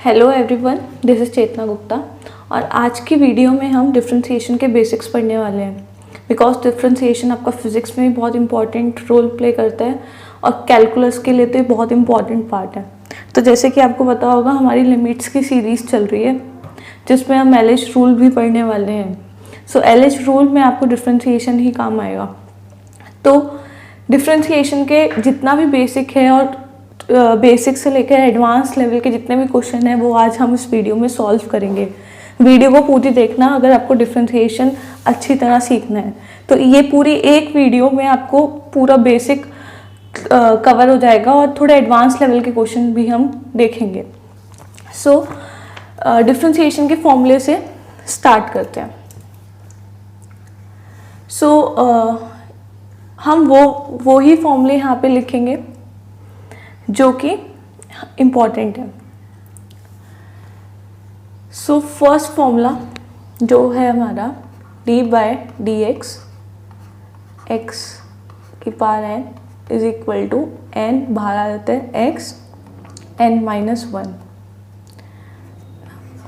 Hello everyone, this is चेतना गुप्ता और आज की वीडियो में हम डिफरेंशिएशन के बेसिक्स पढ़ने वाले हैं। बिकॉज डिफरेंशिएशन आपका फिजिक्स में भी बहुत इंपॉर्टेंट रोल प्ले करता है और कैलकुलस के लिए तो ये बहुत इंपॉर्टेंट पार्ट है। तो जैसे कि आपको पता होगा, हमारी लिमिट्स की सीरीज़ चल रही है जिसमें हम एलएच रूल भी पढ़ने वाले हैं। सो एलएच रूल में आपको डिफरेंशिएशन ही काम आएगा। तो डिफरेंशिएशन के जितना भी बेसिक है और बेसिक से लेकर एडवांस लेवल के जितने भी क्वेश्चन हैं वो आज हम इस वीडियो में सॉल्व करेंगे। वीडियो को पूरी देखना अगर आपको डिफरेंशिएशन अच्छी तरह सीखना है। तो ये पूरी एक वीडियो में आपको पूरा बेसिक कवर हो जाएगा और थोड़े एडवांस लेवल के क्वेश्चन भी हम देखेंगे। सो डिफरेंशिएशन के फॉर्मूले से स्टार्ट करते हैं। हम वो ही फॉर्मूले यहाँ पे लिखेंगे जो कि इम्पॉर्टेंट है। सो फर्स्ट फॉर्मूला जो है हमारा d/dx x की power n is equal to n, बाहर आ जाता है x n-1।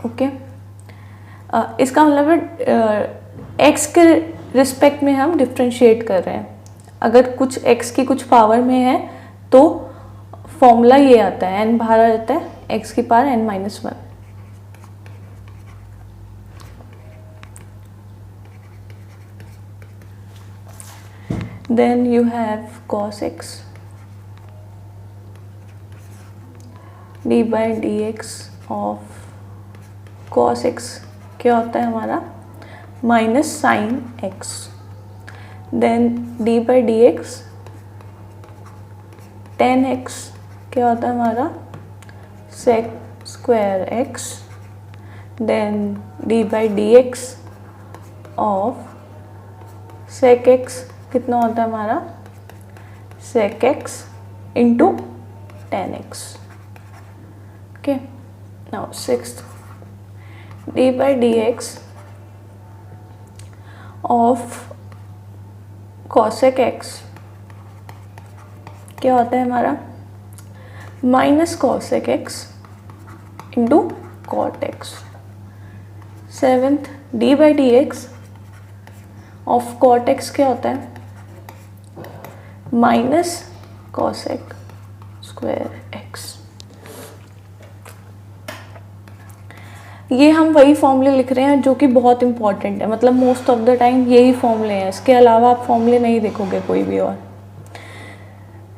ओके, इसका मतलब है x के रिस्पेक्ट में हम डिफ्रेंशिएट कर रहे हैं। अगर कुछ x की कुछ पावर में है तो फॉर्मूला ये आता है, n बाहर आ जाता है x की power n-1। Then you have cos x d/dx of cos x क्या होता है हमारा minus sine x। Then d/dx tan x क्या होता है हमारा sec square x। Then d/dx of sec x कितना होता है हमारा sec x into tan x। Okay, now sixth d/dx of cosec x क्या होता है हमारा minus cosec x into cot x। Seventh d/dx of cot x क्या होता है माइनस cosec स्क्वायर x। ये हम वही फॉर्मूले लिख रहे हैं जो कि बहुत इंपॉर्टेंट है, मतलब मोस्ट ऑफ द टाइम यही फॉर्मूले हैं, इसके अलावा आप फॉर्मूले नहीं देखोगे कोई भी और।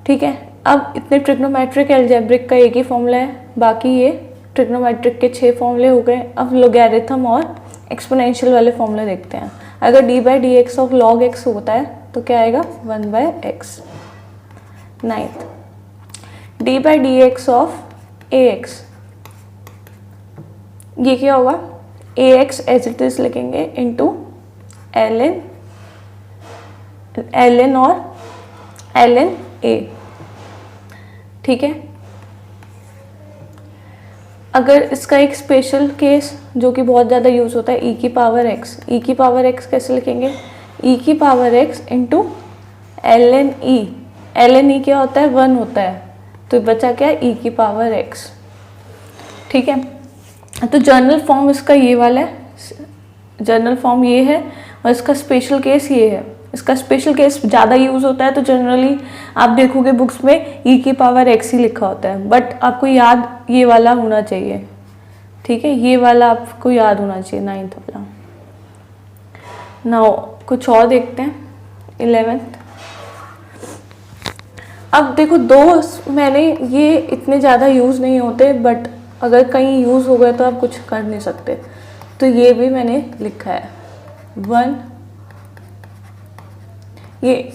ठीक है, अब इतने ट्रिग्नोमेट्रिक एल्जेब्रिक का एक ही फॉर्मूला है, बाकी ये ट्रिग्नोमेट्रिक के 6 फॉर्मूले हो गए। अब लोगैरिथम और एक्सपोनेंशियल वाले फॉर्मूले देखते हैं। अगर d/dx ऑफ log x होता है तो क्या आएगा 1/x। Ninth d/dx of ax ये क्या होगा ax एज इट इज लिखेंगे इंटू ln और ln a। ठीक है, अगर इसका एक स्पेशल केस जो कि बहुत ज़्यादा यूज़ होता है e की पावर x। e की पावर x कैसे लिखेंगे e की power x into ln e। ln e क्या होता है 1 होता है, तो बचा क्या e की पावर x। ठीक है, तो जनरल फॉर्म इसका ये वाला है, जनरल फॉर्म ये है और इसका स्पेशल केस ये है। इसका स्पेशल केस ज़्यादा यूज़ होता है तो जनरली आप देखोगे बुक्स में e की पावर x ही लिखा होता है, बट आपको याद ये वाला होना चाहिए। ठीक है, ये वाला आपको याद होना चाहिए, 9th वाला। नाउ कुछ और देखते हैं 11th। अब देखो दो मैंने ये इतने ज़्यादा यूज़ नहीं होते, बट अगर कहीं यूज़ हो गए तो आप कुछ कर नहीं सकते, तो ये भी मैंने लिखा है 1। ये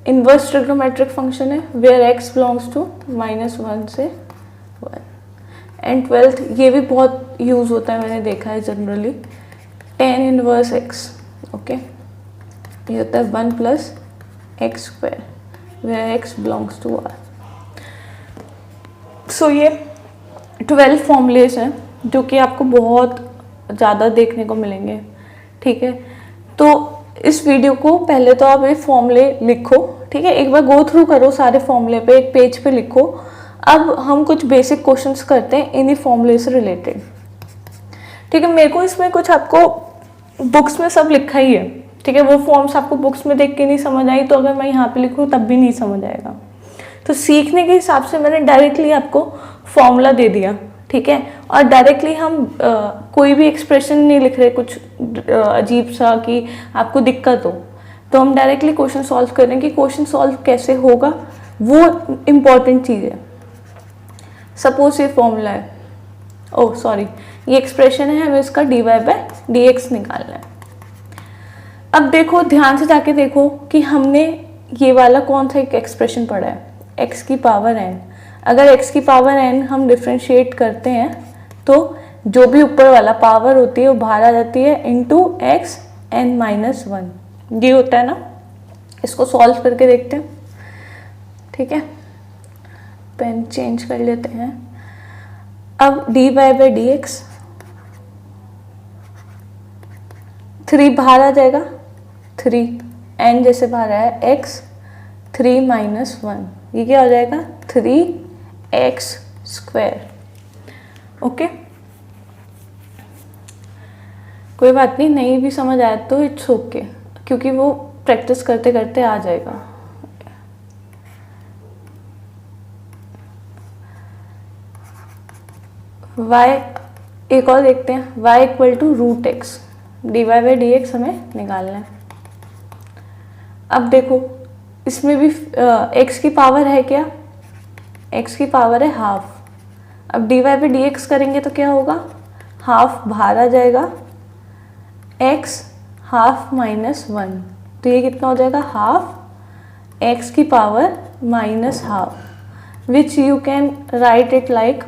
इन्वर्स ट्रिग्नोमेट्रिक फंक्शन है वेयर x बिलोंग्स टू -1 से 1। एंड 12th ये भी बहुत यूज़ होता है, मैंने देखा है generally, tan inverse x। Okay, ये होता है 1 plus x square where x belongs to r। So ये 12 फॉर्मूलेस हैं जो कि आपको बहुत ज़्यादा देखने को मिलेंगे। ठीक है, तो इस वीडियो को पहले तो आप ये फॉर्मूले लिखो। ठीक है, एक बार गो थ्रू करो सारे फॉर्मूले पे, एक पेज पे लिखो। अब हम कुछ बेसिक क्वेश्चंस करते हैं इन्हीं फॉर्मूले से रिलेटेड। ठीक है, मेरे को इसमें कुछ आपको बुक्स में सब लिखा ही है, ठीक है, वो फॉर्म्स आपको बुक्स में देख के नहीं समझ आई तो अगर मैं यहाँ पे लिखूँ तब भी नहीं समझ आएगा। तो सीखने के हिसाब से मैंने डायरेक्टली आपको फॉर्मूला दे दिया, ठीक है, और डायरेक्टली हम कोई भी एक्सप्रेशन नहीं लिख रहे कुछ अजीब सा कि आपको दिक्कत हो, तो हम डायरेक्टली क्वेश्चन सॉल्व कर रहे हैं कि क्वेश्चन सॉल्व कैसे होगा वो इम्पॉर्टेंट चीज़ है। सपोज ये फॉर्मूला है, ओह सॉरी, ये एक्सप्रेशन है, हमें इसका dy/dx निकालना है। अब देखो ध्यान से जाके देखो कि हमने ये वाला कौन सा एक एक्सप्रेशन पढ़ा है, x की पावर n। अगर x की पावर n हम डिफ्रेंशिएट करते हैं तो जो भी ऊपर वाला पावर होती है वो बाहर आ जाती है इंटू एक्स n माइनस 1, ये होता है ना। इसको सॉल्व करके देखते हैं, ठीक है, पेन चेंज कर लेते हैं। अब dy/dx 3 बाहर आ जाएगा, 3 n जैसे बाहर आया, x 3 माइनस 1, ये क्या हो जाएगा 3x²। ओके, कोई बात नहीं, नहीं भी समझ आया तो इट्स ओके, क्योंकि वो प्रैक्टिस करते करते आ जाएगा। y एक और देखते हैं, y = √x, dy/dx हमें निकालना है। अब देखो इसमें भी x की पावर है क्या, x की पावर है हाफ। अब dy/dx करेंगे तो क्या होगा, हाफ बाहर आ जाएगा, x हाफ माइनस 1, तो ये कितना हो जाएगा, हाफ x की power minus half, which you can write it like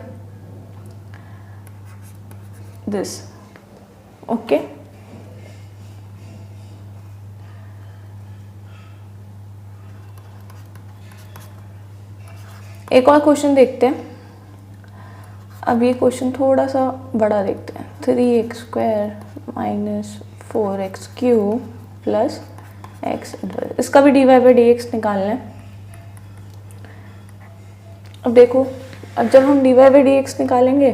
this. Okay, एक और क्वेश्चन देखते हैं। अब ये क्वेश्चन थोड़ा सा बड़ा देखते हैं। 3x² minus 4x³ plus x, इसका भी dy/dx निकालना है। अब देखो, अब जब हम dy/dx निकालेंगे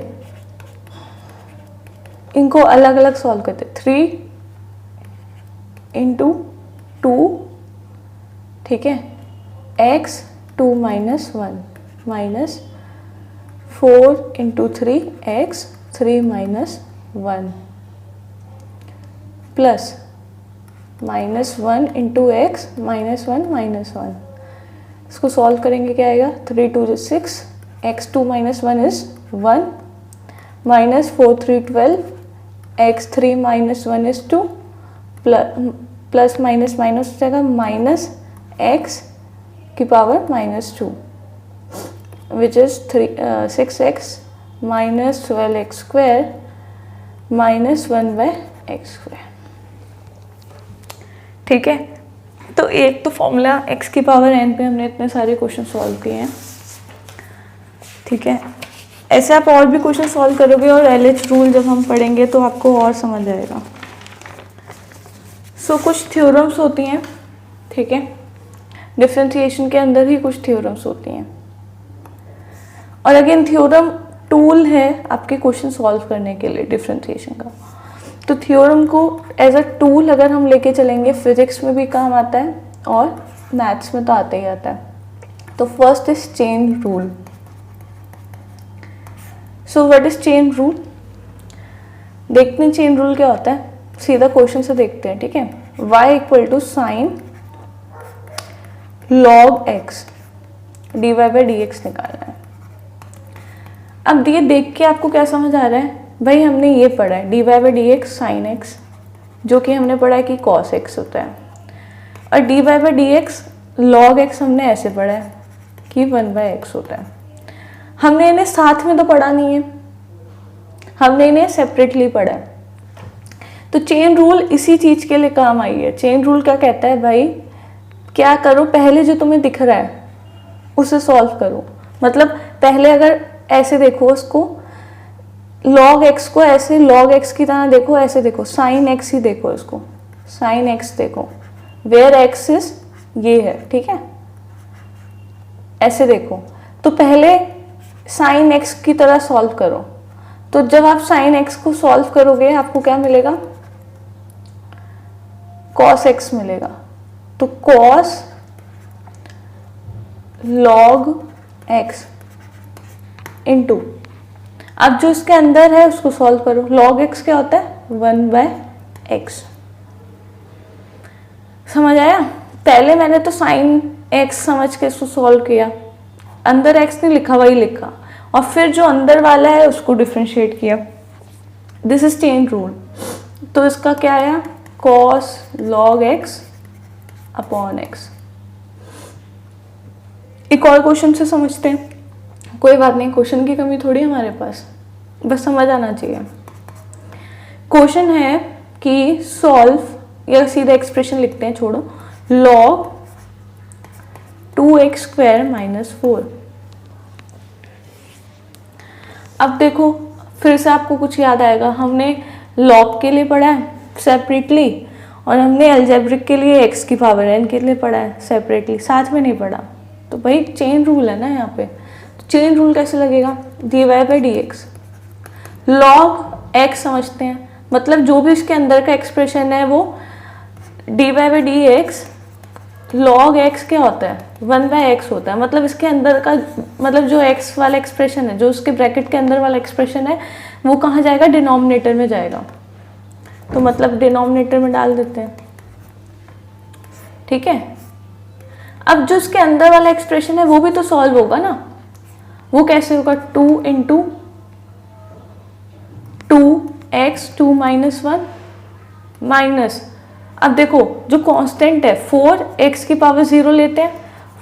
इनको अलग अलग सॉल्व करते हैं। 3 × 2, ठीक है, x 2 minus 1 minus 4 × 3 x 3 minus 1 plus -1 × x -1 -1। इसको सॉल्व करेंगे क्या आएगा, 3 × 2 = 6, x 2 minus 1 is 1, minus 4 3 12, x 3 minus 1 is 2, plus minus minus हो जाएगा, माइनस x की power -2, which is 6x minus 12x² minus 1/x²। ठीक है, तो एक तो फॉर्मूला x की पावर n पे हमने इतने सारे क्वेश्चन सॉल्व किए हैं, ठीक है। ऐसे आप और भी क्वेश्चन सॉल्व करोगे और LH रूल जब हम पढ़ेंगे तो आपको और समझ आएगा। सो कुछ थ्योरम्स होती हैं, ठीक है, डिफरेंशिएशन के अंदर ही कुछ थ्योरम्स होती हैं। और अगेन थ्योरम टूल है आपके क्वेश्चन सॉल्व करने के लिए डिफरेंशिएशन का। तो थ्योरम को एज अ टूल अगर हम लेके चलेंगे, फिजिक्स में भी काम आता है और मैथ्स में तो आता ही आता है। तो first is chain rule. So what is chain rule, देखते हैं चेन रूल क्या होता है, सीधा क्वेश्चन से देखते हैं, ठीक है। y = sin log x, dy/dx निकालना है। अब ये देख के आपको क्या समझ आ रहा है, भाई हमने ये पढ़ा है dy/dx sin x, जो कि हमने पढ़ा है कि cos x होता है, और dy/dx log x हमने ऐसे पढ़ा है कि 1/x होता है। हमने इन्हें साथ में तो पढ़ा नहीं है, हमने इन्हें सेपरेटली पढ़ा है। तो चेन रूल इसी चीज के लिए काम आई है। चेन रूल क्या कहता है, भाई क्या करो, पहले जो तुम्हें दिख रहा है उसे सॉल्व करो। मतलब पहले अगर ऐसे देखो उसको, log x को ऐसे log x की तरह देखो, ऐसे देखो, sin x ही देखो इसको, sin x देखो, where x is ये है, ठीक है, ऐसे देखो। तो पहले साइन एक्स की तरह सॉल्व करो। तो जब आप साइन एक्स को सॉल्व करोगे आपको क्या मिलेगा, कॉस एक्स मिलेगा। तो कॉस लॉग एक्स इंटू, अब जो इसके अंदर है उसको सॉल्व करो। लॉग एक्स क्या होता है, 1/x। समझ आया? पहले मैंने तो साइन एक्स समझ के इसको सॉल्व किया, अंदर एक्स नहीं लिखा वही लिखा, और फिर जो अंदर वाला है उसको डिफ्रेंशिएट किया। This is chain rule. तो इसका क्या आया, cos log x upon x. एक और क्वेश्चन से समझते हैं, कोई बात नहीं, क्वेश्चन की कमी थोड़ी हमारे पास, बस समझ आना चाहिए। क्वेश्चन है कि सॉल्व, या सीधा एक्सप्रेशन लिखते हैं, छोड़ो, लॉग 2x स्क्वायर माइनस 4। अब देखो फिर से आपको कुछ याद आएगा, हमने लॉग के लिए पढ़ा है सेपरेटली, और हमने अलजेब्रिक के लिए x की पावर n के लिए पढ़ा है सेपरेटली, साथ में नहीं पढ़ा। तो भाई चेन रूल है ना यहाँ पे, तो चेन रूल कैसे लगेगा, dy/dx। लॉग x समझते हैं, मतलब जो भी इसके अंदर का एक्सप्रेशन है वो dy/dx log x क्या होता है, 1/x होता है। मतलब इसके अंदर का, मतलब जो x वाला एक्सप्रेशन है, जो उसके ब्रैकेट के अंदर वाला एक्सप्रेशन है, वो कहाँ जाएगा, डिनोमिनेटर में जाएगा। तो मतलब डिनोमिनेटर में डाल देते हैं, ठीक है। अब जो उसके अंदर वाला एक्सप्रेशन है वो भी तो सॉल्व होगा ना, वो कैसे होगा, 2 इंटू 2x 2 - 1 माइनस, अब देखो जो कांस्टेंट है 4 x की पावर 0 लेते हैं,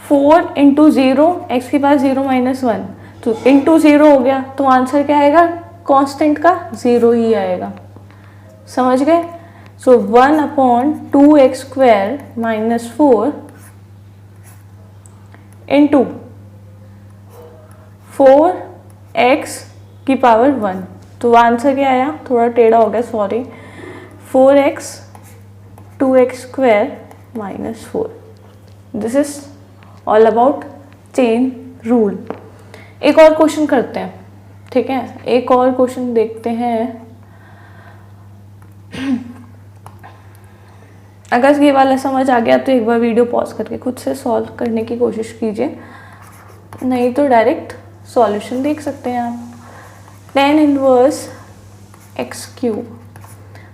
4 इंटू 0 x की पावर 0 - 1, तो इंटू 0 हो गया, तो आंसर क्या आएगा, कांस्टेंट का 0 ही आएगा। समझ गए? सो 1/2x square minus 4 into 4x की पावर 1, तो आंसर क्या आया, थोड़ा टेढ़ा हो गया sorry, 4x 2x square minus 4। This is all about chain rule. एक और क्वेश्चन करते हैं, ठीक है, एक और क्वेश्चन देखते हैं। अगर ये वाला समझ आ गया तो एक बार वीडियो पॉज करके खुद से सॉल्व करने की कोशिश कीजिए, नहीं तो डायरेक्ट सॉल्यूशन देख सकते हैं आप। tan inverse x³।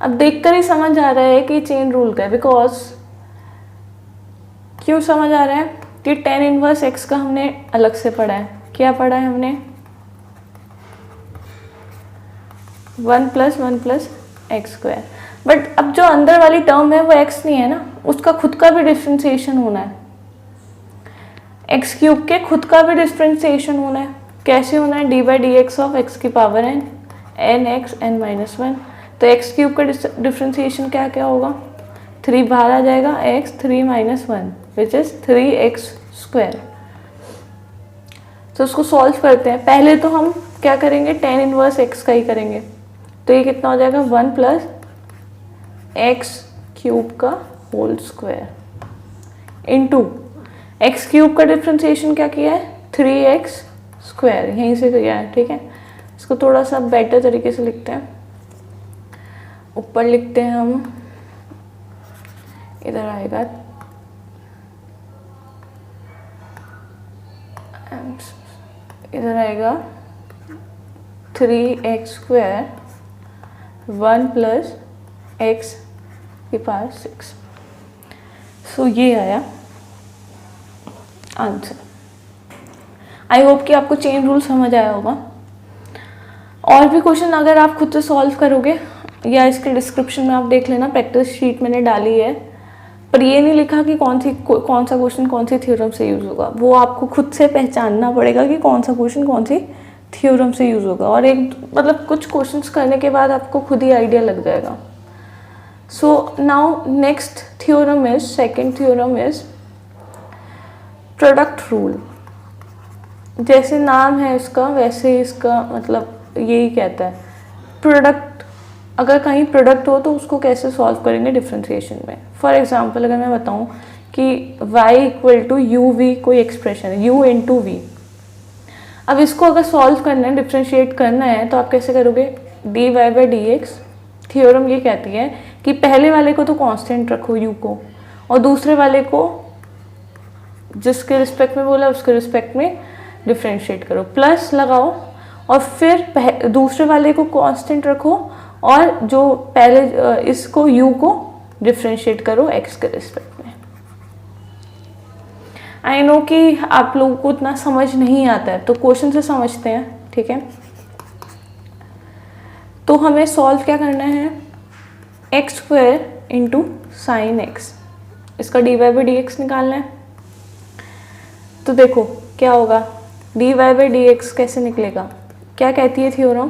अब देखकर ही समझ आ रहा है कि चेन रूल का है, बिकॉज क्यों समझ आ रहा है कि tan इनवर्स x का हमने अलग से पढ़ा है। क्या पढ़ा है हमने, 1 + 1 + x²। बट अब जो अंदर वाली टर्म है वो x नहीं है ना, उसका खुद का भी डिफ्रेंसिएशन होना है, x³ के खुद का भी डिफ्रेंसिएशन होना है। कैसे होना है, d/dx ऑफ x की पावर n, nx n - 1। तो x³ का डिफ्रेंसिएशन क्या क्या होगा, 3 बाहर आ जाएगा, x 3 - 1 विच इज 3x²। तो उसको सॉल्व करते हैं। पहले तो हम क्या करेंगे, tan इनवर्स x का ही करेंगे, तो ये कितना हो जाएगा, 1 + x³ का होल स्क्वायर इंटू x³ का डिफ्रेंसिएशन क्या किया है, 3x², यहीं से किया है, ठीक है। इसको थोड़ा सा बेटर तरीके से लिखते हैं, ऊपर लिखते हैं हम, इधर आएगा इधर आएगा 3x², 1 + x की पावर 6। सो ये आया आंसर। आई होप कि आपको चेन रूल समझ आया होगा। और भी क्वेश्चन अगर आप खुद से सॉल्व करोगे, या इसके डिस्क्रिप्शन में आप देख लेना, प्रैक्टिस शीट मैंने डाली है, पर ये नहीं लिखा कि कौन सा क्वेश्चन कौन सी थ्योरम से यूज़ होगा। वो आपको खुद से पहचानना पड़ेगा कि कौन सा क्वेश्चन कौन सी थ्योरम से यूज़ होगा, और एक मतलब कुछ क्वेश्चंस करने के बाद आपको खुद ही आइडिया लग जाएगा। So now next theorem is, second theorem is product rule. जैसे नाम है इसका वैसे ही इसका मतलब यही कहता है, प्रोडक्ट, अगर कहीं प्रोडक्ट हो तो उसको कैसे सॉल्व करेंगे डिफ्रेंसिएशन में। फॉर एग्जांपल अगर मैं बताऊं कि y = uv कोई एक्सप्रेशन है, u × v। अब इसको अगर सॉल्व करना है, डिफ्रेंशिएट करना है, तो आप कैसे करोगे? D Y by D X theorem ये कहती है कि पहले वाले को तो कांस्टेंट रखो u को, और दूसरे वाले को जिसके रिस्पेक्ट में बोला उसके रिस्पेक्ट में डिफ्रेंशिएट करो, प्लस लगाओ, और फिर दूसरे वाले को कांस्टेंट रखो और जो पहले इसको u को डिफ्रेंशिएट करो x के रिस्पेक्ट में। आई नो कि आप लोगों को उतना समझ नहीं आता है, तो क्वेश्चन से समझते हैं, ठीक है। तो हमें सॉल्व क्या करना है? X square into sine x, इसका d Y by D x निकालना है। तो देखो क्या होगा, d Y by D x कैसे निकलेगा? क्या कहती है थ्योरम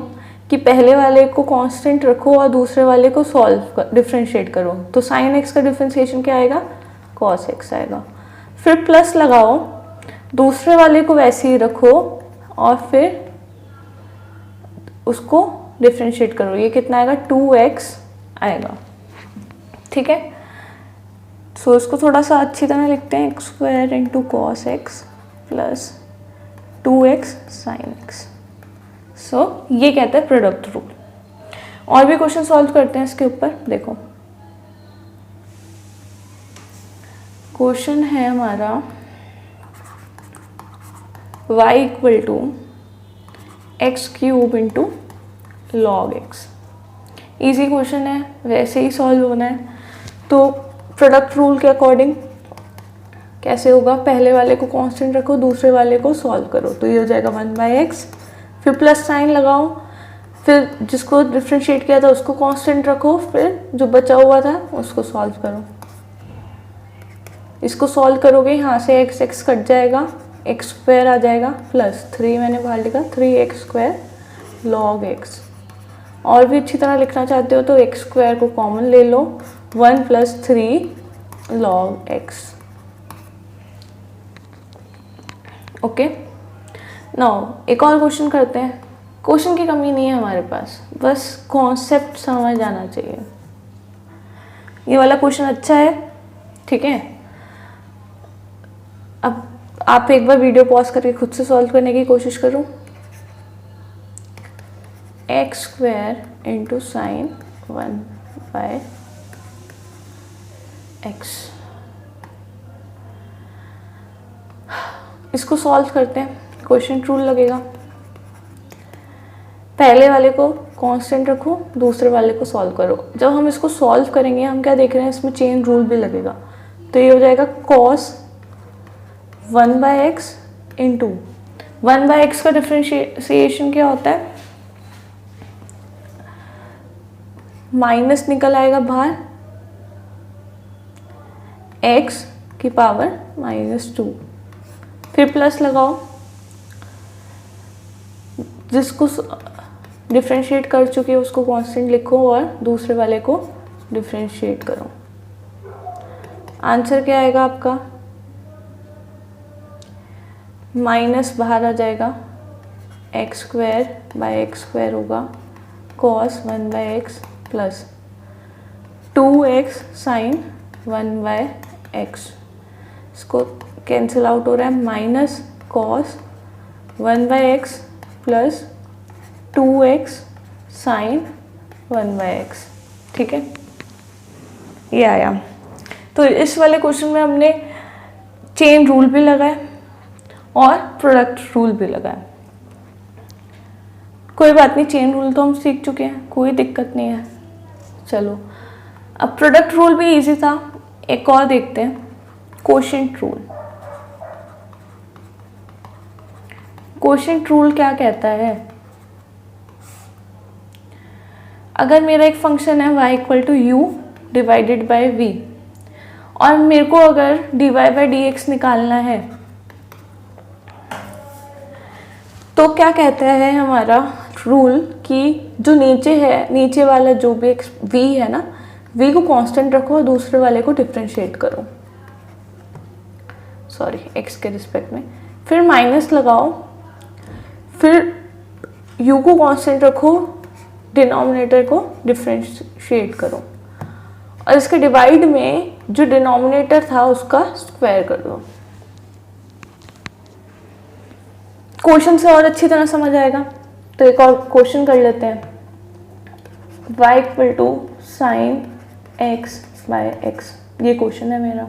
कि पहले वाले को कांस्टेंट रखो और दूसरे वाले को सॉल्व डिफ्रेंशिएट करो। तो साइन एक्स का डिफ्रेंशिएशन क्या आएगा? कॉस एक्स आएगा। फिर प्लस लगाओ, दूसरे वाले को वैसे ही रखो और फिर उसको डिफ्रेंशिएट करो। ये कितना आएगा? 2x आएगा, ठीक है। सो इसको थोड़ा सा अच्छी तरह लिखते हैं, x square into cos x plus 2x sine x. So ये कहता है प्रोडक्ट रूल। और भी क्वेश्चन सॉल्व करते हैं इसके ऊपर। देखो क्वेश्चन है हमारा y equal to X cube into log X. Easy question है, वैसे ही सॉल्व होना है। तो प्रोडक्ट रूल के अकॉर्डिंग कैसे होगा? पहले वाले को कांस्टेंट रखो, दूसरे वाले को सॉल्व करो, तो ये हो जाएगा 1/x। फिर प्लस साइन लगाओ, फिर जिसको डिफ्रेंशिएट किया था उसको कांस्टेंट रखो, फिर जो बचा हुआ था उसको सॉल्व करो। इसको सॉल्व करोगे, यहाँ से x x कट जाएगा, एक्स स्क्वायर आ जाएगा प्लस 3 मैंने बाहर लिखा 3x स्क्वायर लॉग x। और भी अच्छी तरह लिखना चाहते हो तो एक्स स्क्वायर को कॉमन ले लो, 1 plus 3 log x। Okay, now एक और क्वेश्चन करते हैं। क्वेश्चन की कमी नहीं है हमारे पास, बस कॉन्सेप्ट समझ आना चाहिए। ये वाला क्वेश्चन अच्छा है, ठीक है। अब आप एक बार वीडियो पॉज करके खुद से सॉल्व करने की कोशिश करो। X square into sign 1/x, इसको सॉल्व करते हैं। क्वेश्चन रूल लगेगा, पहले वाले को कांस्टेंट रखो, दूसरे वाले को सॉल्व करो। जब हम इसको सॉल्व करेंगे हम क्या देख रहे हैं, इसमें चेन रूल भी लगेगा। तो ये हो जाएगा cos 1/x इंटू 1/x का डिफ्रेंशिएशन क्या होता है? माइनस निकल आएगा बाहर, x की पावर -2, फिर प्लस लगाओ, जिसको डिफ्रेंशिएट कर चुके हो उसको कांस्टेंट लिखो और दूसरे वाले को डिफ्रेंशिएट करो। आंसर क्या आएगा आपका? माइनस बाहर आ जाएगा, x square by x square होगा cos 1/x plus 2x sine 1/x। इसको कैंसिल आउट हो रहा है, minus cos 1/x plus 2x sine 1/x, ठीक है। ये आया। तो इस वाले क्वेश्चन में हमने चेन रूल भी लगाया और प्रोडक्ट रूल भी लगाया। कोई बात नहीं, चेन रूल तो हम सीख चुके हैं, कोई दिक्कत नहीं है। चलो अब प्रोडक्ट रूल भी इजी था, एक और देखते हैं, कोशेंट रूल। कोशेंट रूल क्या कहता है? अगर मेरा एक फंक्शन है y equal to u divided by v, और मेरे को अगर dy बाई dx निकालना है, तो क्या कहता है हमारा रूल कि जो नीचे है, नीचे वाला जो भी v है ना, v को कांस्टेंट रखो और दूसरे वाले को डिफरेंशिएट करो, सॉरी x के रिस्पेक्ट में, फिर माइनस लगाओ, फिर u को कांस्टेंट रखो, डिनोमिनेटर को डिफरेंशिएट करो, और इसके डिवाइड में जो डिनोमिनेटर था उसका स्क्वायर कर दो। क्वेश्चन से और अच्छी तरह समझ आएगा। तो एक और क्वेश्चन कर लेते हैं। y equal to sine X by X, ये क्वेश्चन है मेरा।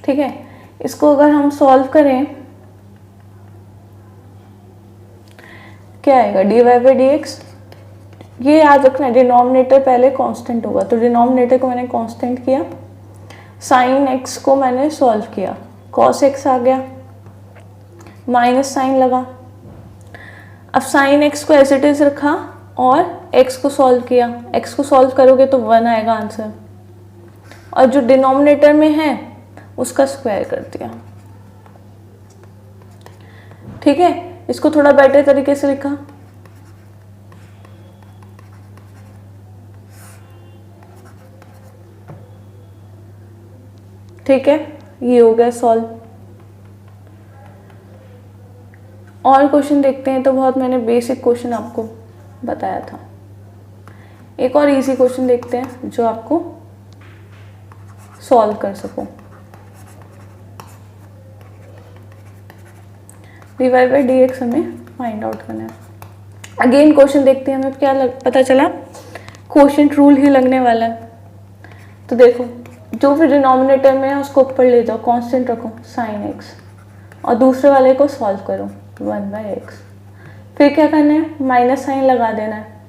ठीक है, इसको अगर हम सॉल्व करें क्या आएगा, dy बाई डी एक्स। ये याद रखना है डिनोमिनेटर पहले कांस्टेंट होगा, तो डिनोमिनेटर को मैंने कांस्टेंट किया, साइन एक्स को मैंने सॉल्व किया, कॉस एक्स आ गया, माइनस साइन लगा। अब साइन एक्स को एज इट इज रखा और एक्स को सॉल्व किया, एक्स को सॉल्व करोगे तो 1 आएगा आंसर, और जो डिनोमिनेटर में है उसका स्क्वायर कर दिया। ठीक है, इसको थोड़ा बेटर तरीके से लिखा, ठीक है, ये हो गया सॉल्व। और क्वेश्चन देखते हैं, तो बहुत मैंने बेसिक क्वेश्चन आपको बताया था। एक और इजी क्वेश्चन देखते हैं जो आपको सॉल्व कर सको। dy बाई डी एक्स हमें फाइंड आउट करना है। अगेन क्वेश्चन देखते हैं, हमें क्या पता चला, क्वोशिएंट रूल ही लगने वाला है। तो देखो, जो भी डिनोमिनेटर में है उसको ऊपर ले जाओ, कांस्टेंट रखो साइन एक्स, और दूसरे वाले को सॉल्व करो 1 बाई एक्स। फिर क्या करना है, माइनस साइन लगा देना है।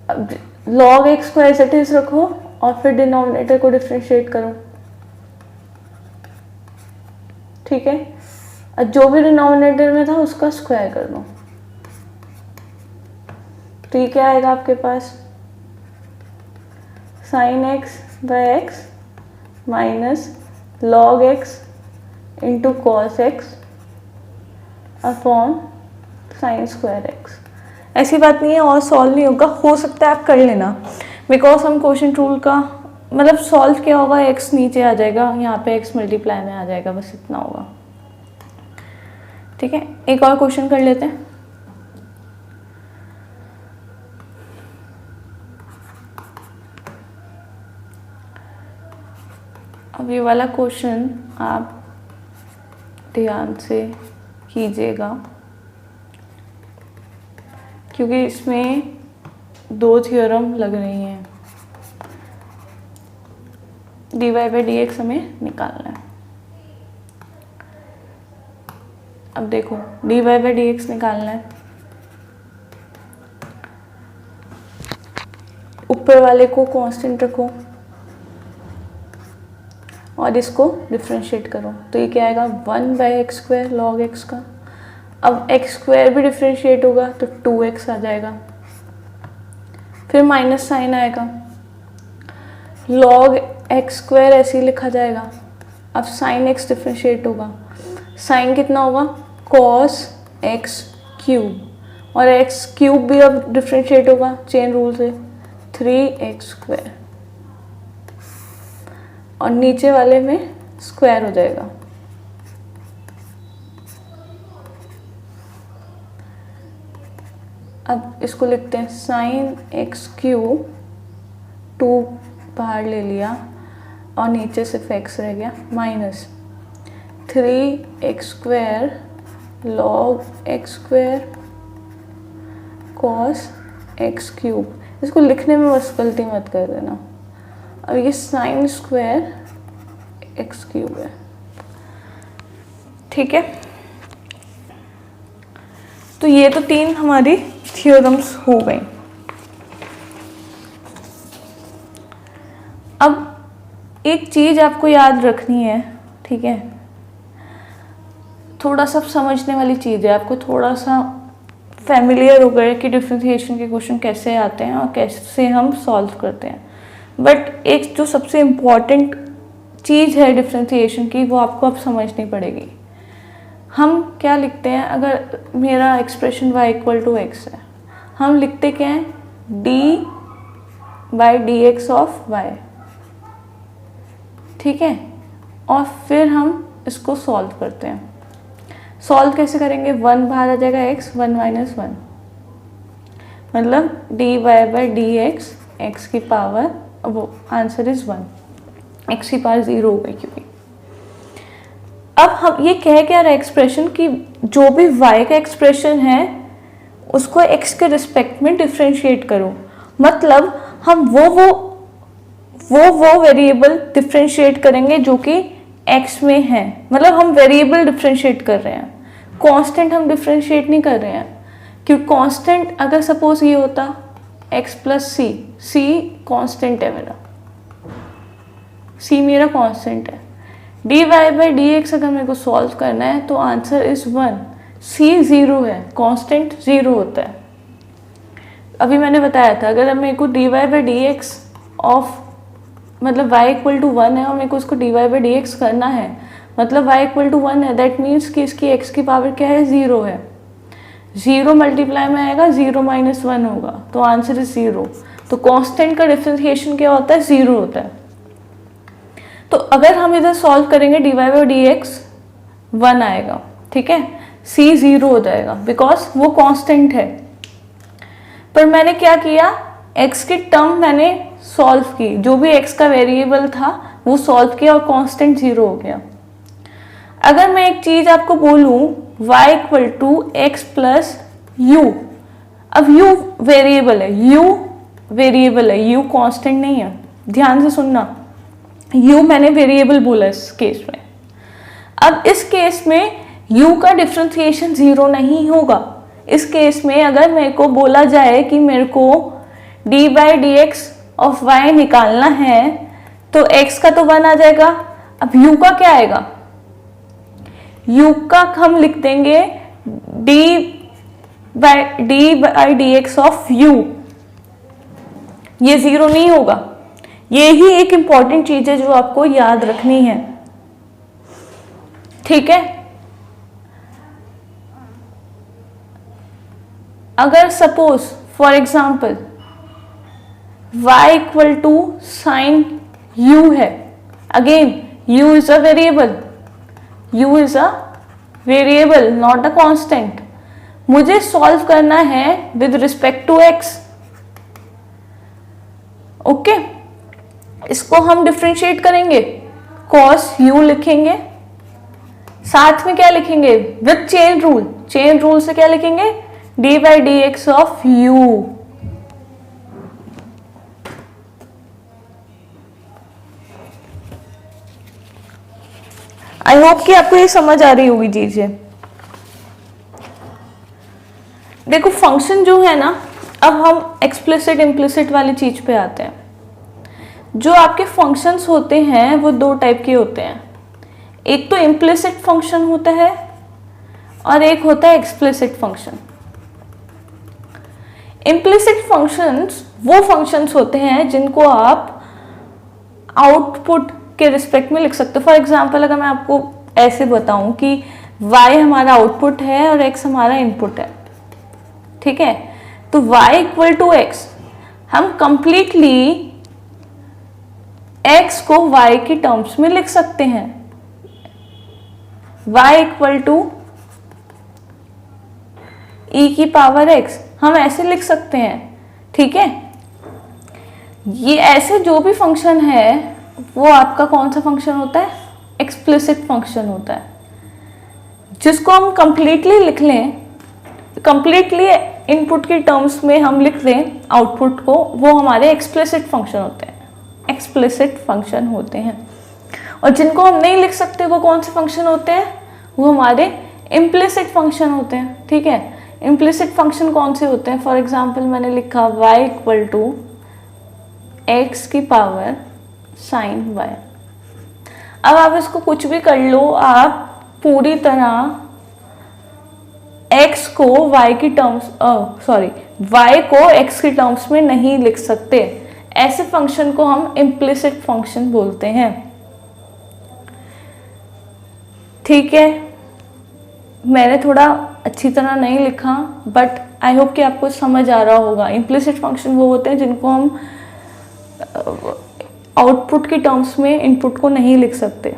अब लॉग एक्स को एज इट इज रखो और फिर डिनोमिनेटर को डिफरेंशिएट करो। ठीक है, और जो भी डिनोमिनेटर में था उसका स्क्वायर कर दो। तो ये क्या आएगा आपके पास, sine x by x minus log x into cos x upon sine square x. ऐसी बात नहीं है और सॉल्व नहीं होगा, हो सकता है आप कर लेना, बिकॉज हम क्वोशिएंट रूल का मतलब सॉल्व क्या होगा, एक्स नीचे आ जाएगा, यहाँ पे एक्स मल्टीप्लाई में आ जाएगा, बस इतना होगा। ठीक है, एक और क्वेश्चन कर लेते हैं। अब ये वाला क्वेश्चन आप ध्यान से कीजिएगा, क्योंकि इसमें 2 थ्योरम लग रही हैं। dy बाई डी एक्स हमें निकालना है। अब देखो, dy बाई डी एक्स निकालना है, ऊपर वाले को कांस्टेंट रखो और इसको डिफरेंशिएट करो। तो ये क्या आएगा, 1 by x square log x का। अब एक्स स्क्वायर भी डिफरेंशिएट होगा तो 2x आ जाएगा, फिर माइनस साइन आएगा, लॉग एक्स स्क्वायर ऐसे ही लिखा जाएगा। अब साइन एक्स डिफरेंशिएट होगा, साइन कितना होगा, कॉस एक्स क्यूब, और एक्स क्यूब भी अब डिफरेंशिएट होगा चेन रूल से, 3x स्क्वायर, और नीचे वाले में स्क्वायर हो जाएगा। अब इसको लिखते हैं साइन एक्स क्यूब, 2 बाहर ले लिया और नीचे सिर्फ x रह गया, minus 3x square log x square cos x cube. इसको लिखने में बस गलती मत कर देना। अब ये साइन स्क्वायर एक्स क्यूब है। ठीक है, तो ये तो 3 हमारी थ्योरम्स हो गई। अब एक चीज आपको याद रखनी है, ठीक है, थोड़ा सा समझने वाली चीज है, आपको थोड़ा सा फैमिलियर हो गए कि डिफरेंशिएशन के क्वेश्चन कैसे आते हैं और कैसे हम सॉल्व करते हैं। बट एक जो सबसे इम्पॉर्टेंट चीज़ है डिफरेंशिएशन की, वो आपको अब समझनी पड़ेगी। हम क्या लिखते हैं, अगर मेरा expression y equal to X है, हम लिखते क्या हैं, d by D X of Y. ठीक है, और फिर हम इसको सॉल्व करते हैं। सॉल्व कैसे करेंगे, 1 बाहर आ जाएगा, x 1 माइनस 1, मतलब dy by D x, x की पावर, वो आंसर इज 1, x की पावर 0 हो गई क्योंकि। अब हम ये कह क्या रहा है एक्सप्रेशन कि जो भी y का एक्सप्रेशन है उसको x के रिस्पेक्ट में डिफ्रेंशिएट करो। मतलब हम वो वेरिएबल डिफ्रेंशिएट करेंगे जो कि x में है। मतलब हम वेरिएबल डिफ्रेंशिएट कर रहे हैं, कांस्टेंट हम डिफ्रेंशिएट नहीं कर रहे हैं। क्योंकि कांस्टेंट अगर सपोज ये होता x प्लस c कांस्टेंट है मेरा, c मेरा कांस्टेंट है। dy बाई डी एक्स अगर मेरे को सॉल्व करना है तो आंसर इज 1, c 0 है, कांस्टेंट 0 होता है। अभी मैंने बताया था अगर मेरे को dy by D X of मतलब y इक्वल टू 1 है और मेरे को उसको dy बाई डी एक्स करना है, मतलब y इक्वल टू 1 है, दैट मीन्स कि इसकी x की पावर क्या है 0 है। 0 मल्टीप्लाई में आएगा 0 माइनस 1 होगा, तो आंसर इज 0। तो कांस्टेंट का डिफरेंशिएशन क्या होता है 0 होता है। तो अगर हम इधर सॉल्व करेंगे dy बाई डी एक्स 1 आएगा, ठीक है, c 0 हो जाएगा बिकॉज वो कांस्टेंट है। पर मैंने क्या किया, x की टर्म मैंने सॉल्व की, जो भी x का वेरिएबल था वो सॉल्व किया और कांस्टेंट 0 हो गया। अगर मैं एक चीज आपको बोलूं y equal to X plus U, अब u वेरिएबल है, u वेरिएबल है, u कांस्टेंट नहीं है, ध्यान से सुनना, u मैंने वेरिएबल बोला इस केस में। अब इस केस में u का डिफरेंशिएशन 0 नहीं होगा। इस केस में अगर मेरे को बोला जाए कि मेरे को D by D X of Y निकालना है तो x का तो 1 आ जाएगा। अब u का क्या आएगा, u का हम लिख देंगे D by D X of u, ये 0 नहीं होगा। ये ही एक इंपॉर्टेंट चीज है जो आपको याद रखनी है, ठीक है। अगर suppose for example y equal to sine u है, again u is a variable, u is a variable not a constant. मुझे सॉल्व करना है with respect to x, okay. इसको हम डिफरेंशिएट करेंगे, cos u लिखेंगे, साथ में क्या लिखेंगे with chain rule, chain rule से क्या लिखेंगे d by D X of u। I hope कि आपको ये समझ आ रही होगी चीजें। देखो फंक्शन जो है ना, अब हम एक्सप्लिसिट इम्प्लिसिट वाली चीज पे आते हैं। जो आपके फंक्शंस होते हैं वो दो टाइप के होते हैं, एक तो इम्प्लिसिट फंक्शन होता है और एक होता है एक्सप्लिसिट फंक्शन। इम्प्लिसिट फंक्शंस वो फंक्शंस होते हैं जिनको आप आउटपुट के रिस्पेक्ट में लिख सकते हो। फॉर एग्जाम्पल अगर मैं आपको ऐसे बताऊं कि y हमारा आउटपुट है और x हमारा इनपुट है, ठीक है, तो y इक्वल टू एक्स, हम कंप्लीटली x को y की टर्म्स में लिख सकते हैं। y इक्वल टू e की पावर x हम ऐसे लिख सकते हैं, ठीक है। ये ऐसे जो भी फंक्शन है वो आपका कौन सा फंक्शन होता है, एक्सप्लिसिट फंक्शन होता है। जिसको हम कंप्लीटली लिख लें, कंप्लीटली इनपुट की टर्म्स में हम लिख दें आउटपुट को, वो हमारे एक्सप्लिसिट फंक्शन होते हैं, एक्सप्लिसिट फंक्शन होते हैं। और जिनको हम नहीं लिख सकते वो कौन से फंक्शन होते हैं, वो हमारे इम्प्लिसिट फंक्शन होते हैं, ठीक है। इम्प्लिसिट फंक्शन कौन से होते हैं, फॉर एग्जाम्पल मैंने लिखा y इक्वल टू एक्स की पावर साइन y। अब आप इसको कुछ भी कर लो, आप पूरी तरह x को y की टर्म्स y को x की टर्म्स में नहीं लिख सकते। ऐसे फंक्शन को हम इम्प्लिसिट फंक्शन बोलते हैं, ठीक है। मैंने थोड़ा अच्छी तरह नहीं लिखा बट आई होप कि आपको समझ आ रहा होगा। इम्प्लिसिट फंक्शन वो होते हैं जिनको हम आउटपुट की टर्म्स में इनपुट को नहीं लिख सकते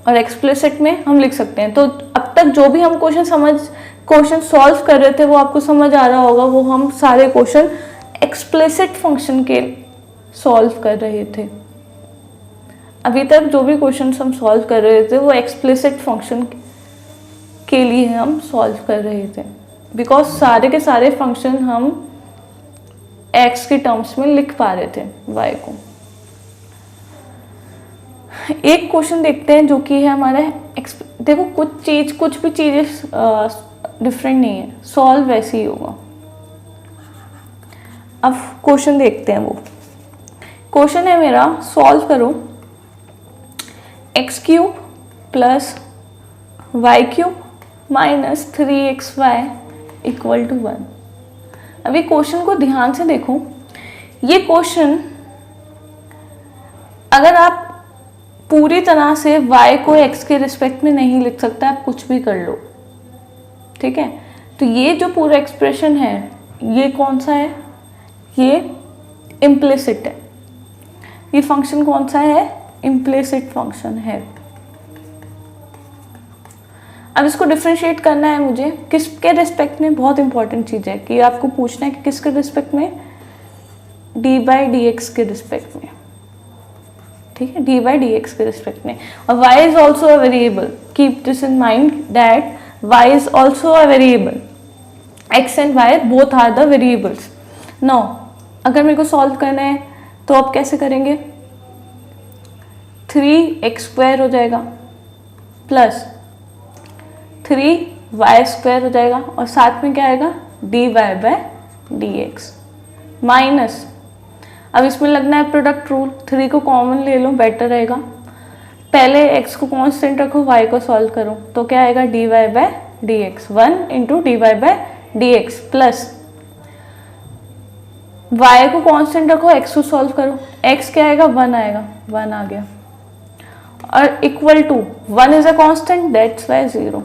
और एक्सप्लिसिट में हम लिख सकते हैं। तो अब तक जो भी हम क्वेश्चन सॉल्व कर रहे थे वो आपको समझ आ रहा होगा, वो हम सारे क्वेश्चन एक्सप्लिसिट फंक्शन के सॉल्व कर रहे थे। अभी तक जो भी क्वेश्चन हम सॉल्व कर रहे थे वो एक्सप्लिसिट फंक्शन के लिए हम सॉल्व कर रहे थे, बिकॉज सारे के सारे फंक्शन हम x के टर्म्स में लिख पा रहे थे y को। एक क्वेश्चन देखते हैं जो कि है हमारा देखो कुछ भी चीज़ें डिफरेंट नहीं है, सॉल्व वैसे ही होगा। अब क्वेश्चन देखते हैं। वो क्वेश्चन है मेरा, सॉल्व करो x³ plus y³ minus 3xy equal to 1। अभी क्वेश्चन को ध्यान से देखो। ये क्वेश्चन अगर आप पूरी तरह से y को x के रिस्पेक्ट में नहीं लिख सकता, आप कुछ भी कर लो, ठीक है। तो ये जो पूरा एक्सप्रेशन है ये कौन सा है, ये इम्प्लिसिट है। ये फंक्शन कौन सा है, इम्प्लिसिट फंक्शन है। अब इसको डिफरेंशिएट करना है मुझे किसके रिस्पेक्ट में, बहुत इंपॉर्टेंट चीज़ है कि आपको पूछना है कि किसके रिस्पेक्ट में, d/dx के रिस्पेक्ट में, ठीक है, d/dx के रिस्पेक्ट में। और y is also a variable, keep this in mind that y is also a variable, x and y both are the variables. Now अगर मेरे को सॉल्व करना है तो आप कैसे करेंगे, 3x² हो जाएगा प्लस 3y² हो जाएगा और साथ में क्या आएगा, dy/dx माइनस, अब इसमें लगना है प्रोडक्ट रूल, 3 को कॉमन ले लो, बेटर रहेगा। पहले x को कांस्टेंट रखो, y को सॉल्व करो, तो क्या आएगा, dy/dx, 1 into dy/dx plus y को कांस्टेंट रखो, x को सॉल्व करो, x क्या आएगा, 1 आएगा, 1 आ गया, और equal to 1 is a constant, that's Y 0।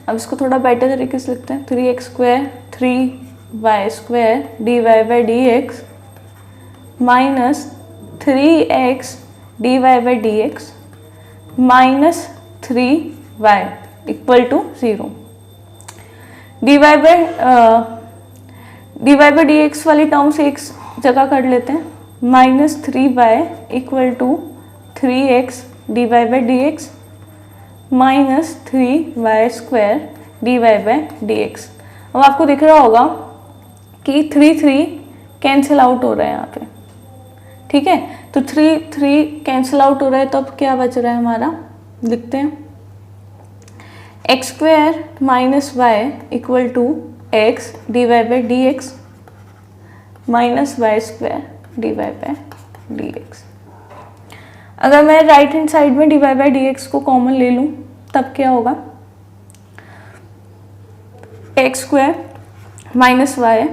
अब इसको थोड़ा बेटर तरीके से लिखते हैं, 3x² 3y² dy/dx minus 3x dy/dx minus 3y equal to 0। dy/dx वाली टर्म से एक जगह कर लेते हैं, minus 3y equal to 3x dy/dx minus 3y² dy/dx। अब आपको दिख रहा होगा कि 3 कैंसिल आउट हो रहा है यहाँ पे, ठीक है। तो 3 कैंसिल आउट हो रहा है, तो अब क्या बच रहा है हमारा, लिखते हैं, x² minus y equal to x dy/dx minus y² dy/dx। अगर मैं राइट हैंड साइड में dy/dx को कॉमन ले लूँ तब क्या होगा, x² minus y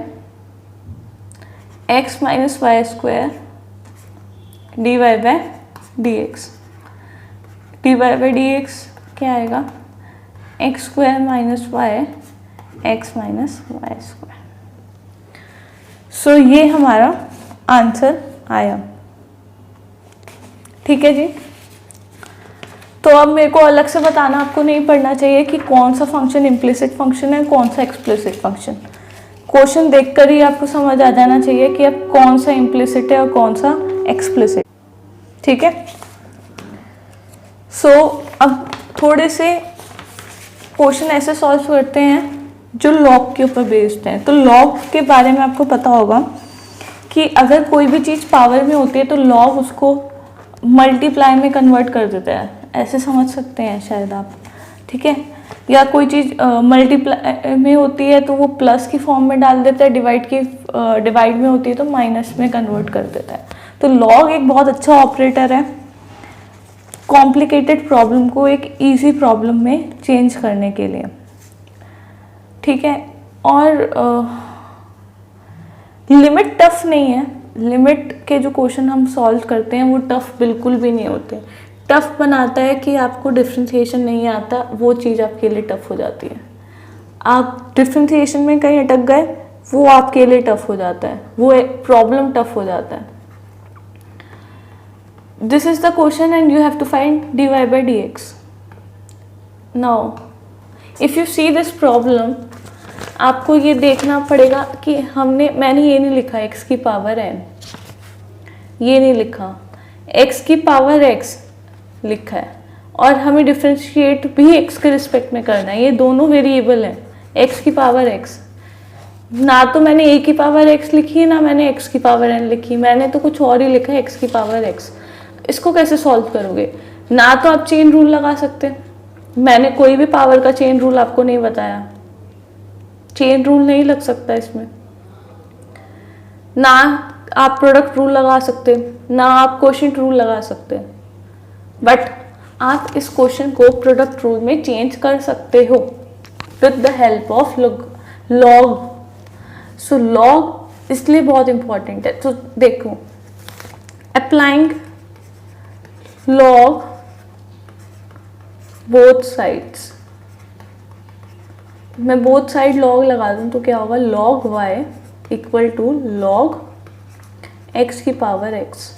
x minus y² dy/dx, dy/dx क्या आएगा, x² minus y x minus y²। सो ये हमारा आंसर आया, ठीक है जी। तो अब मेरे को अलग से बताना आपको नहीं पड़ना चाहिए कि कौन सा फंक्शन इम्प्लिसिट फंक्शन है, कौन सा एक्सप्लिसिट फंक्शन। क्वेश्चन देखकर ही आपको समझ आ जाना चाहिए कि अब कौन सा इम्प्लिसिट है और कौन सा एक्सप्लिसिट, ठीक है। सो अब थोड़े से क्वेश्चन ऐसे सॉल्व करते हैं जो लॉग के ऊपर बेस्ड हैं। तो लॉग के बारे में आपको पता होगा कि अगर कोई भी चीज़ पावर में होती है तो लॉग उसको मल्टीप्लाई में कन्वर्ट कर देता है, ऐसे समझ सकते हैं शायद आप, ठीक है। या कोई चीज़ मल्टीप्लाई में होती है तो वो प्लस की फॉर्म में डाल देता है, डिवाइड में होती है तो माइनस में कन्वर्ट कर देता है। तो लॉग एक बहुत अच्छा ऑपरेटर है कॉम्प्लिकेटेड प्रॉब्लम को एक इजी प्रॉब्लम में चेंज करने के लिए, ठीक है। और लिमिट टफ नहीं है, लिमिट के जो क्वेश्चन हम सॉल्व करते हैं वो टफ बिल्कुल भी नहीं होते। टफ बनाता है कि आपको डिफ्रेंशिएशन नहीं आता, वो चीज़ आपके लिए टफ हो जाती है। आप डिफ्रेंशिएशन में कहीं अटक गए, वो आपके लिए टफ हो जाता है, वो एक प्रॉब्लम टफ हो जाता है। This is the question and you have to find dy/dx। Now if you see this problem, आपको ये देखना पड़ेगा कि मैंने ये नहीं लिखा x की पावर n, ये नहीं लिखा, x की पावर x लिखा है, और हमें डिफ्रेंशिएट भी x के रिस्पेक्ट में करना है। ये दोनों वेरिएबल हैं, x की पावर x। ना तो मैंने a की पावर x लिखी है, ना मैंने x की पावर n लिखी, मैंने तो कुछ और ही लिखा है, x की पावर x। इसको कैसे सॉल्व करोगे? ना तो आप चेन रूल लगा सकते, मैंने कोई भी पावर का चेन रूल आपको नहीं बताया, चेन रूल नहीं लग सकता इसमें। ना आप प्रोडक्ट रूल लगा सकते, ना आप क्वोशिएंट रूल लगा सकते, बट आप इस क्वेश्चन को प्रोडक्ट रूल में चेंज कर सकते हो with the help of log. So log इसलिए बहुत इंपॉर्टेंट है। तो देखो, अप्लाइंग लॉग बोथ साइड्स, मैं बोथ साइड लॉग लगा दूं तो क्या होगा, log y equal to log x की पावर x।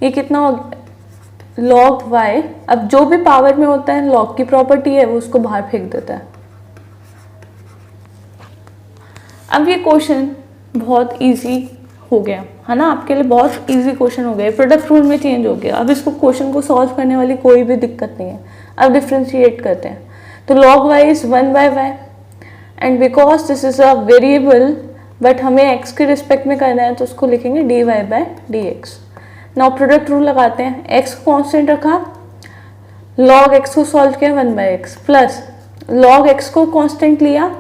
ये कितना होगा, लॉग y। अब जो भी पावर में होता है, लॉग की प्रॉपर्टी है, वो उसको बाहर फेंक देता है। अब ये क्वेश्चन बहुत इजी हो गया है ना, आपके लिए बहुत इजी क्वेश्चन हो गया, प्रोडक्ट रूल में चेंज हो गया। अब इसको क्वेश्चन को सॉल्व करने वाली कोई भी दिक्कत नहीं है। अब डिफ्रेंशिएट करते हैं, तो log y is 1/y and because this is a variable but हमें x के रिस्पेक्ट में करना है, तो उसको लिखेंगे dy/dx। नाउ प्रोडक्ट रूल लगाते हैं, x को कांस्टेंट रखा, log x को सॉल्व किया 1/x, प्लस log x को कांस्टेंट लिया,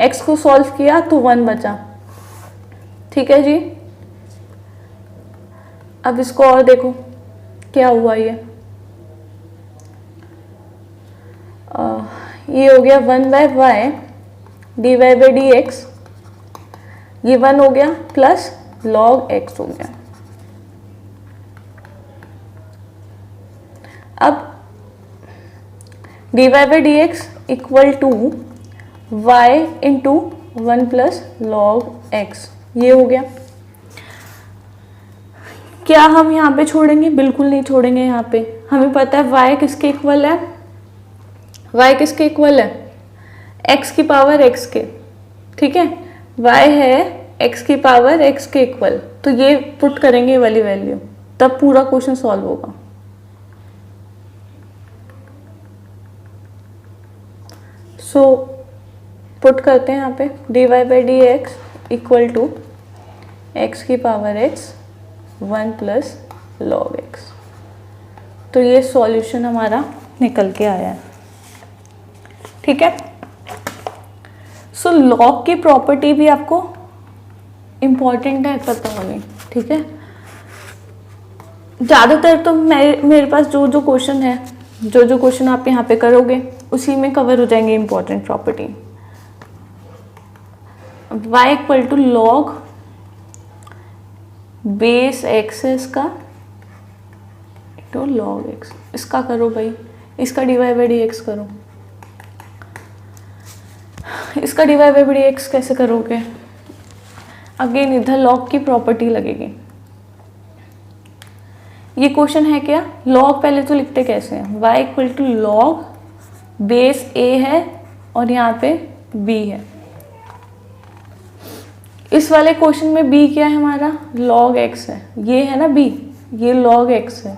x को सॉल्व किया तो 1 बचा। ठीक है जी। अब इसको और देखो क्या हुआ, ये हो गया 1/y dy/dx, ये 1 हो गया, प्लस log x हो गया। अब dy/dx equal to y into 1 plus log x, ये हो गया। क्या हम यहाँ पे छोड़ेंगे? बिल्कुल नहीं छोड़ेंगे। यहाँ पे हमें पता है y किसके इक्वल है, y किसके इक्वल है, x की पावर x के। ठीक है, y है x की पावर x के इक्वल, तो ये पुट करेंगे वाली वैल्यू, तब पूरा क्वेश्चन सॉल्व होगा। सो पुट करते हैं यहाँ पे dy/dx इक्वल टू x की power x 1 plus log x। तो ये सॉल्यूशन हमारा निकल के आया है। ठीक है, सो लॉग की प्रॉपर्टी भी आपको इम्पॉर्टेंट है पता होनी। ठीक है, ज़्यादातर तो मेरे पास जो क्वेश्चन है, जो क्वेश्चन आप यहाँ पे करोगे उसी में कवर हो जाएंगे important property. y equal to log base x है इसका तो log x, इसका करो भाई, इसका dy/dx करो। इसका dy/dx कैसे करोगे? अगेन इधर log की प्रॉपर्टी लगेगी। ये क्वेश्चन है क्या, log पहले तो लिखते कैसे हैं, y equal to log base a है और यहाँ पे b है। इस वाले क्वेश्चन में b क्या है हमारा, log x है, ये है ना b, ये log x है,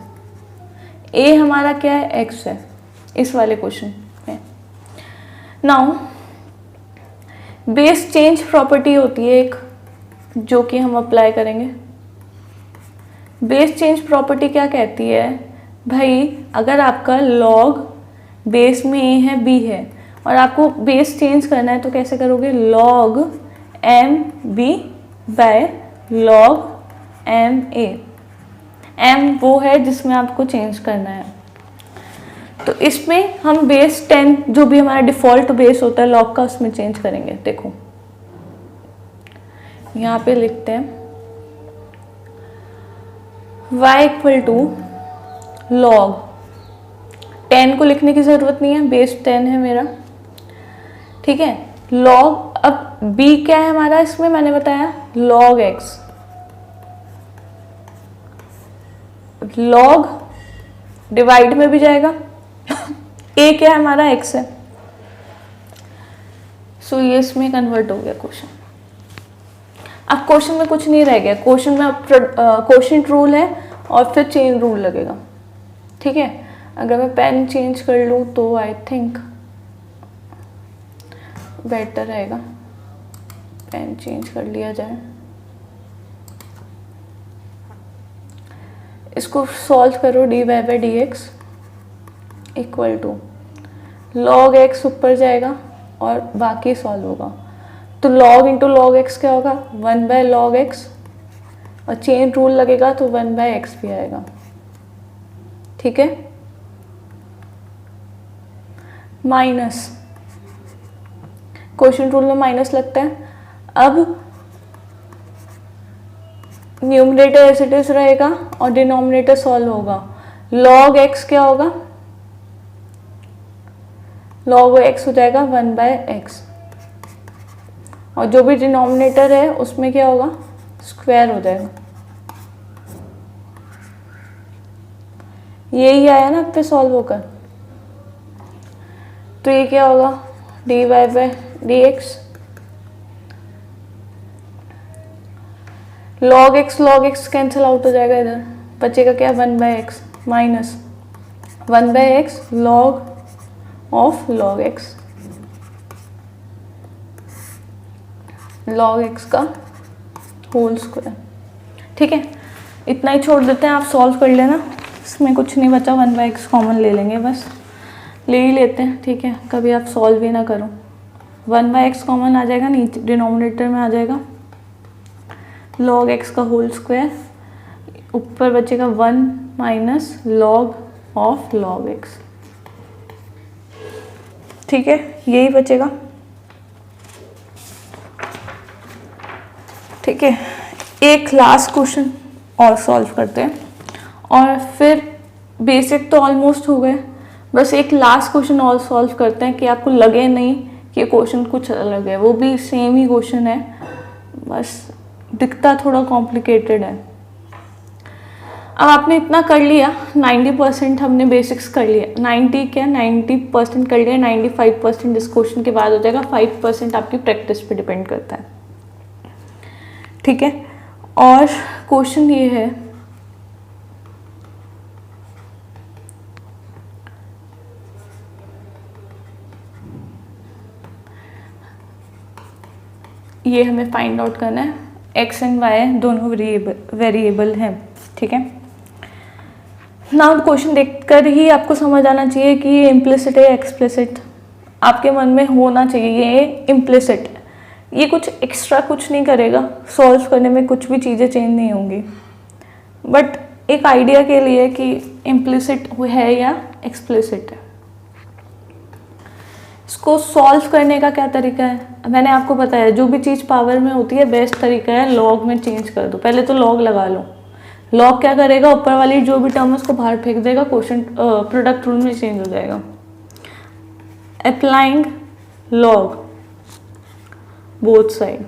a हमारा क्या है, x है इस वाले क्वेश्चन में। नाउ बेस चेंज प्रॉपर्टी होती है एक, जो कि हम अप्लाई करेंगे। बेस चेंज प्रॉपर्टी क्या कहती है भाई, अगर आपका log बेस में a है b है और आपको बेस चेंज करना है तो कैसे करोगे, log mb by log ma। m वो है जिसमें आपको चेंज करना है, तो इसमें हम बेस 10 जो भी हमारा डिफ़ॉल्ट बेस होता है log का, उसमें चेंज करेंगे। देखो यहाँ पे लिखते हैं y इक्वल टू log 10 को लिखने की ज़रूरत नहीं है, बेस 10 है मेरा। ठीक है, log, अब b क्या है हमारा इसमें, मैंने बताया log x, log डिवाइड में भी जाएगा a क्या है हमारा, x है। सो ये इसमें कन्वर्ट हो गया क्वेश्चन। अब क्वेश्चन में कुछ नहीं रह गया, क्वेश्चन में अब क्वोशिएंट रूल है और फिर चेन रूल लगेगा। ठीक है, अगर मैं पेन चेंज कर लूँ तो आई थिंक बेटर रहेगा, पेन चेंज कर लिया जाए। इसको सॉल्व करो, dy by D X equal to log X ऊपर जाएगा और बाकी सॉल्व होगा, तो log इंटू लॉग एक्स क्या होगा, 1 बाय लॉग एक्स, और चेन रूल लगेगा तो 1 बाय एक्स भी आएगा। ठीक है, माइनस, क्वोशिएंट रूल में माइनस लगता है। अब न्यूमरेटर एज इट इज रहेगा और डिनोमिनेटर सॉल्व होगा। log x क्या होगा, log x हो जाएगा 1 बाय एक्स, और जो भी डिनोमिनेटर है उसमें क्या होगा, स्क्वायर हो जाएगा। यही आया ना पे सॉल्व होकर, तो ये क्या होगा, dy by D x, log x cancel out हो जाएगा, इधर बचेगा क्या, 1 by x minus 1 by x log of log x, log x का होल स्क्वायर। ठीक है, इतना ही छोड़ देते हैं, आप सॉल्व कर लेना, इसमें कुछ नहीं बचा, 1 बाई एक्स कॉमन ले लेंगे, बस ले ही लेते हैं। ठीक है, कभी आप सॉल्व भी ना करो, 1 बाई एक्स कॉमन आ जाएगा, नीचे डिनोमिनेटर में आ जाएगा log x का होल स्क्वायर, ऊपर बचेगा 1 minus log of log x। ठीक है, यही बचेगा। ठीक है, एक लास्ट क्वेश्चन और सॉल्व करते हैं और फिर बेसिक तो ऑलमोस्ट हो गए, बस एक लास्ट क्वेश्चन और सॉल्व करते हैं कि आपको लगे नहीं कि क्वेश्चन कुछ अलग है, वो भी सेम ही क्वेश्चन है, बस दिखता थोड़ा कॉम्प्लिकेटेड है। अब आपने इतना कर लिया, 90% हमने बेसिक्स कर लिया, 90% कर लिया, 95% इस क्वेश्चन के बाद हो जाएगा, 5% आपकी प्रैक्टिस पे डिपेंड करता है। ठीक है, और क्वेश्चन ये है, ये हमें फाइंड आउट करना है, x एंड y दोनों वेरिएबल हैं। ठीक है, नाउ क्वेश्चन देखकर ही आपको समझ आना चाहिए कि ये इम्प्लिसिट है एक्सप्लिसिट, आपके मन में होना चाहिए ये इम्प्लिसिट, ये कुछ एक्स्ट्रा कुछ नहीं करेगा, सॉल्व करने में कुछ भी चीज़ें चेंज नहीं होंगी, बट एक आइडिया के लिए कि इम्प्लिसिट है या एक्सप्लिसिट है। इसको सॉल्व करने का क्या तरीका है, मैंने आपको बताया, जो भी चीज़ पावर में होती है बेस्ट तरीका है लॉग में चेंज कर दो, पहले तो लॉग लगा लो। लॉग क्या करेगा, ऊपर वाली जो भी टर्म है उसको बाहर फेंक देगा, क्वोशिएंट प्रोडक्ट रूल में चेंज हो जाएगा। Applying log both side.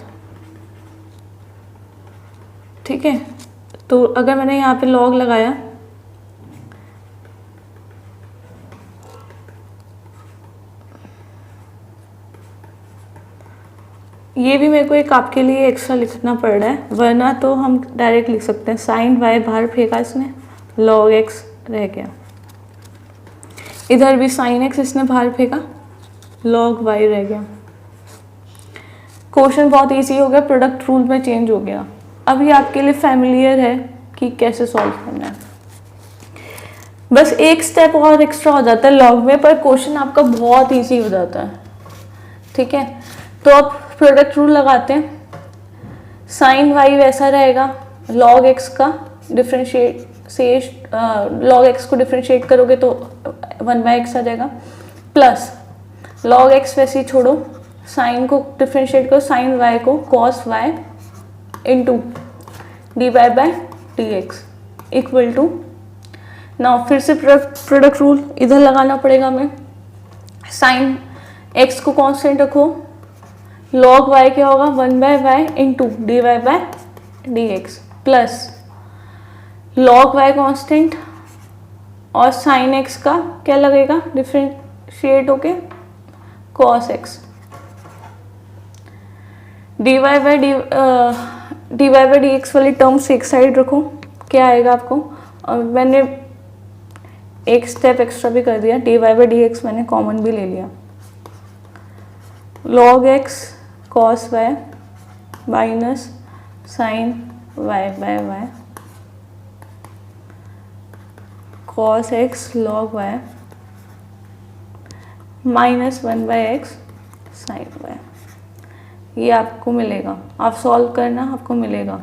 ठीक है, तो अगर मैंने यहाँ पे लॉग लगाया, ये भी मेरे को एक आपके लिए एक्स्ट्रा लिखना पड़ रहा है, वरना तो हम डायरेक्ट लिख सकते हैं, साइन वाई बाहर फेंका इसने, लॉग एक्स रह गया, इधर भी साइन एक्स इसने बाहर फेंका, लॉग वाई रह गया। क्वेश्चन बहुत इजी हो गया, प्रोडक्ट रूल में चेंज हो गया। अब ये आपके लिए फैमिलियर है कि कैसे सॉल्व करना है, बस एक स्टेप और एक्स्ट्रा हो जाता है लॉग में, पर क्वेश्चन आपका बहुत इजी हो जाता है। ठीक है, तो अब प्रोडक्ट रूल लगाते हैं, साइन वाई वैसा रहेगा, लॉग एक्स का डिफरेंशिएट लॉग एक्स को डिफरेंशिएट करोगे तो 1 बाई एक्स आ जाएगा, प्लस लॉग एक्स वैसे ही छोड़ो, साइन को डिफरेंशिएट करो, साइन वाई को cos Y into D Y by D X equal to, now फिर से प्रोडक्ट रूल इधर लगाना पड़ेगा हमें, साइन एक्स को कांस्टेंट रखो, लॉग वाई क्या होगा, 1 by Y into D Y by D X, plus log Y constant और साइन एक्स का क्या लगेगा, डिफरेंशिएट होके cos X, D Y by D D Y by D X वाली टर्म्स एक साइड रखो, क्या आएगा आपको, और मैंने एक स्टेप एक्स्ट्रा भी कर दिया, D Y by D X मैंने कॉमन भी ले लिया, log X cos Y minus sine Y by Y cos X log Y minus 1/x sine Y, ये आपको मिलेगा, आप सॉल्व करना आपको मिलेगा।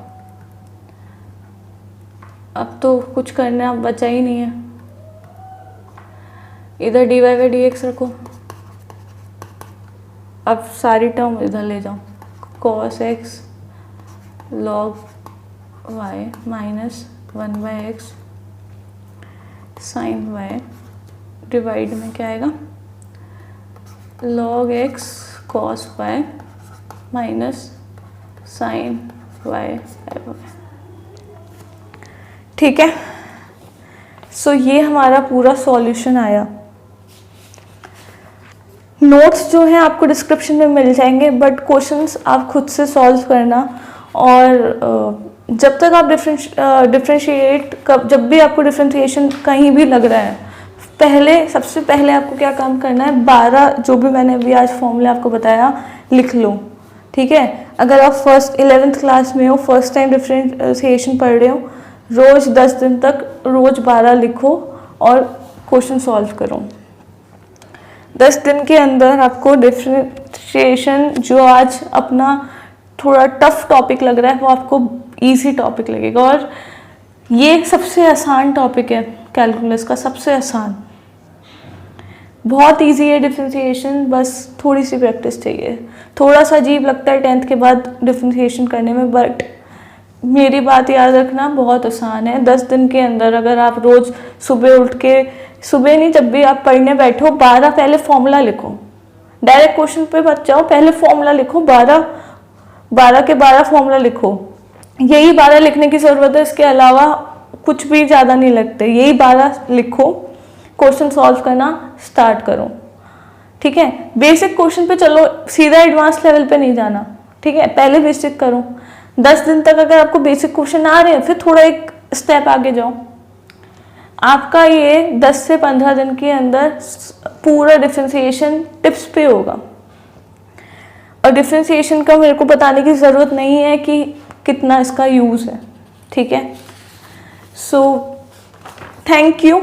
अब तो कुछ करना बचा ही नहीं है, इधर D Y by D X रखो, अब सारी टर्म इधर ले जाओ, cos X log Y minus 1/x sine Y, divide में क्या आएगा, log x cos y minus sine y। ठीक है, सो ये हमारा पूरा सॉल्यूशन आया। नोट्स जो हैं आपको डिस्क्रिप्शन में मिल जाएंगे, बट क्वेश्चंस आप खुद से सॉल्व करना, और जब तक आप डिफ्रेंशिएट जब भी आपको डिफ्रेंशिएशन कहीं भी लग रहा है, सबसे पहले आपको क्या काम करना है, 12 जो भी मैंने अभी आज फॉर्मूला आपको बताया लिख लो। ठीक है, अगर आप 11th क्लास में हो, फर्स्ट टाइम डिफ्रेंशिएशन पढ़ रहे हो, रोज़ 10 दिन तक रोज़ 12 लिखो और क्वेश्चन सॉल्व करो। 10 दिन के अंदर आपको डिफ्रेंशिएशन जो आज अपना थोड़ा टफ टॉपिक लग रहा है वो आपको ईजी टॉपिक लगेगा, और ये सबसे आसान टॉपिक है कैलकुलस का, सबसे आसान, बहुत इजी है डिफ्रेंशिएशन, बस थोड़ी सी प्रैक्टिस चाहिए। थोड़ा सा अजीब लगता है 10th के बाद डिफ्रेंशिएशन करने में, बट मेरी बात याद रखना, बहुत आसान है। 10 दिन के अंदर अगर आप रोज़ सुबह उठ के, सुबह नहीं जब भी आप पढ़ने बैठो, 12 पहले फॉर्मूला लिखो, डायरेक्ट क्वेश्चन पे मत जाओ, पहले फॉर्मूला लिखो, 12 के 12 फॉर्मूला लिखो, यही 12 लिखने की ज़रूरत है, इसके अलावा कुछ भी ज़्यादा नहीं लगते, यही 12 लिखो, क्वेश्चन सॉल्व करना स्टार्ट करो। ठीक है, बेसिक क्वेश्चन पे चलो, सीधा एडवांस लेवल पे नहीं जाना। ठीक है, पहले बेसिक करो, 10 दिन तक अगर आपको बेसिक क्वेश्चन आ रहे हैं, फिर थोड़ा एक स्टेप आगे जाओ, आपका ये 10 से 15 दिन के अंदर पूरा डिफ्रेंशिएशन टिप्स पे होगा। और डिफ्रेंशिएशन का मेरे को बताने की ज़रूरत नहीं है कि कितना इसका यूज़ है। ठीक है, सो थैंक यू।